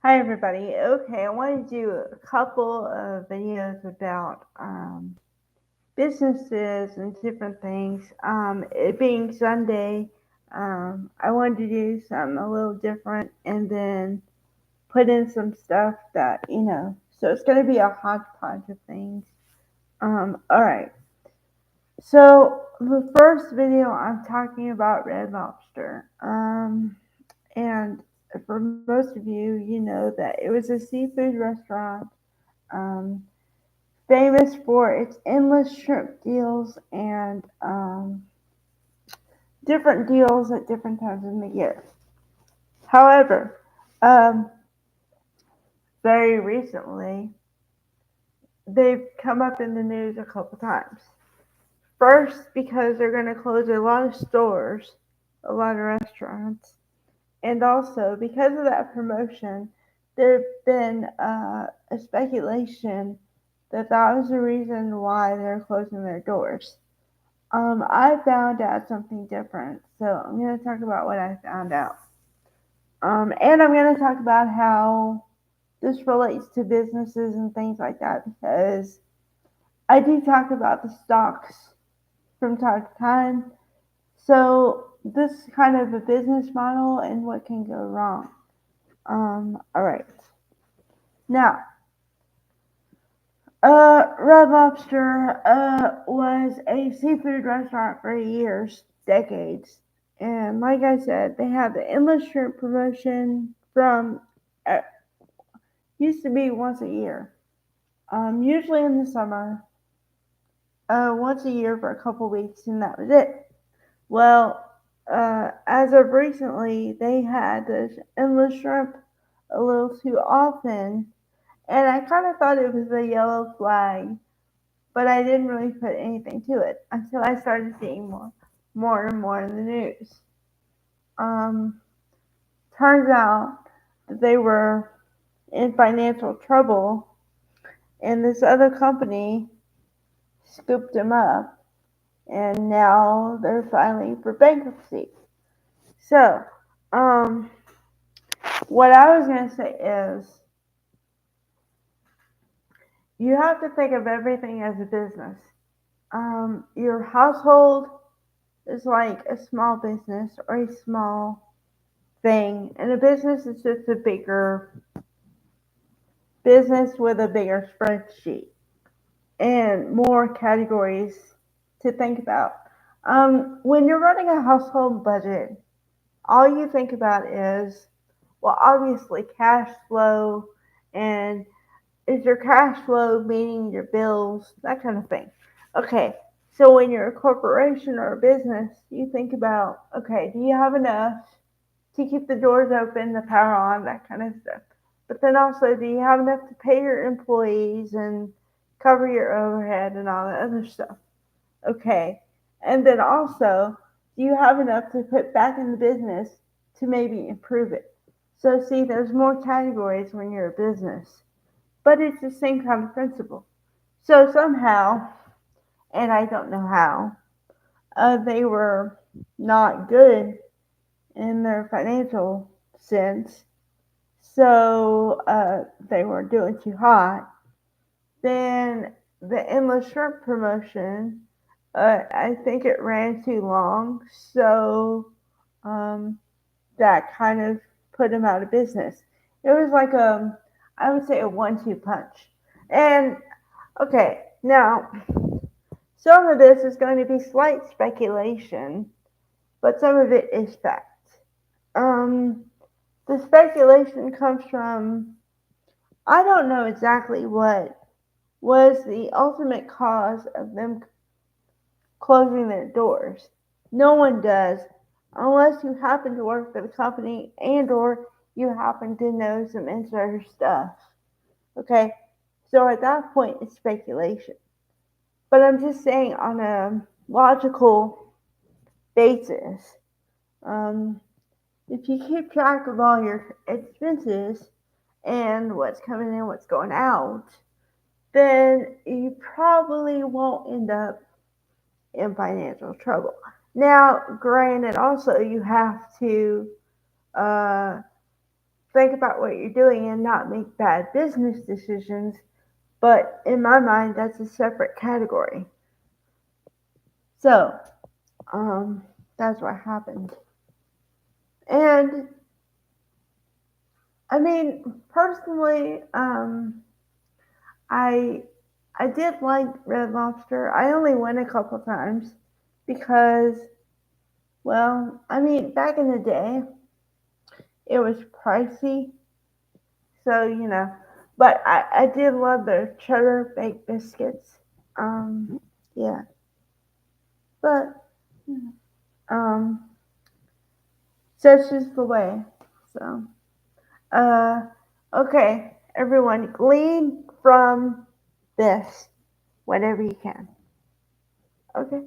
Hi everybody. Okay, I want to do a couple of videos about businesses and different things. It being Sunday, I wanted to do something a little different and then put in some stuff that. So it's going to be a hodgepodge of things. All right. So the first video I'm talking about Red Lobster. And for most of you, you know that it was a seafood restaurant, um, famous for its endless shrimp deals and different deals at different times in the year. However, um, very recently, they've come up in the news a couple times. First, because they're going to close a lot of stores, a lot of restaurants, and also because of that promotion, there's been a speculation that that was the reason why they're closing their doors. I found out something different, so I'm going to talk about what I found out. And I'm going to talk about how this relates to businesses and things like that because I do talk about the stocks from time to time. So this is kind of a business model and what can go wrong. All right. Now, Red Lobster was a seafood restaurant for years, decades. And like I said, they have the endless shrimp promotion from uh, used to be once a year, usually in the summer, once a year for a couple weeks, and that was it. Well, as of recently, they had this endless shrimp a little too often, and I kind of thought it was a yellow flag, but I didn't really put anything to it until I started seeing more and more in the news. Um, Turns out that they were in financial trouble, and this other company scooped them up, and now they're filing for bankruptcy. So, um, what I was going to say is you have to think of everything as a business. Your household is like a small business or a small thing, and a business is just a bigger business with a bigger spreadsheet and more categories to think about. When you're running a household budget, all you think about is, well, obviously cash flow and is your cash flow meeting your bills, that kind of thing. Okay, so when you're a corporation or a business, you think about, okay, do you have enough to keep the doors open, the power on, that kind of stuff? But then also, do you have enough to pay your employees and cover your overhead and all that other stuff? Okay, and then also, do you have enough to put back in the business to maybe improve it? So, see, there's more categories when you're a business, but it's the same kind of principle. So somehow, and I don't know how, they were not good in their financial sense. So they were doing too hot. Then the endless shrimp promotion, I think it ran too long. So um, that kind of put them out of business. It was like I would say a 1-2 punch. And okay, now some of this is going to be slight speculation, but some of it is fact. Um, the speculation comes from I don't know exactly what was the ultimate cause of them closing their doors. No one does, unless you happen to work for the company and or you happen to know some insider stuff. Okay, so at that point it's speculation. But I'm just saying on a logical basis. Um, if you keep track of all your expenses and what's coming in, what's going out, then you probably won't end up in financial trouble. Now, granted, also you have to uh, think about what you're doing and not make bad business decisions. But in my mind, that's a separate category. So, um, that's what happened. And I mean, personally, I I did like Red Lobster. I only went a couple times because, well, I mean, back in the day, it was pricey, so But I did love their cheddar baked biscuits. Yeah, but um, such is the way. So, uh, okay, everyone, glean from this whatever you can. Okay.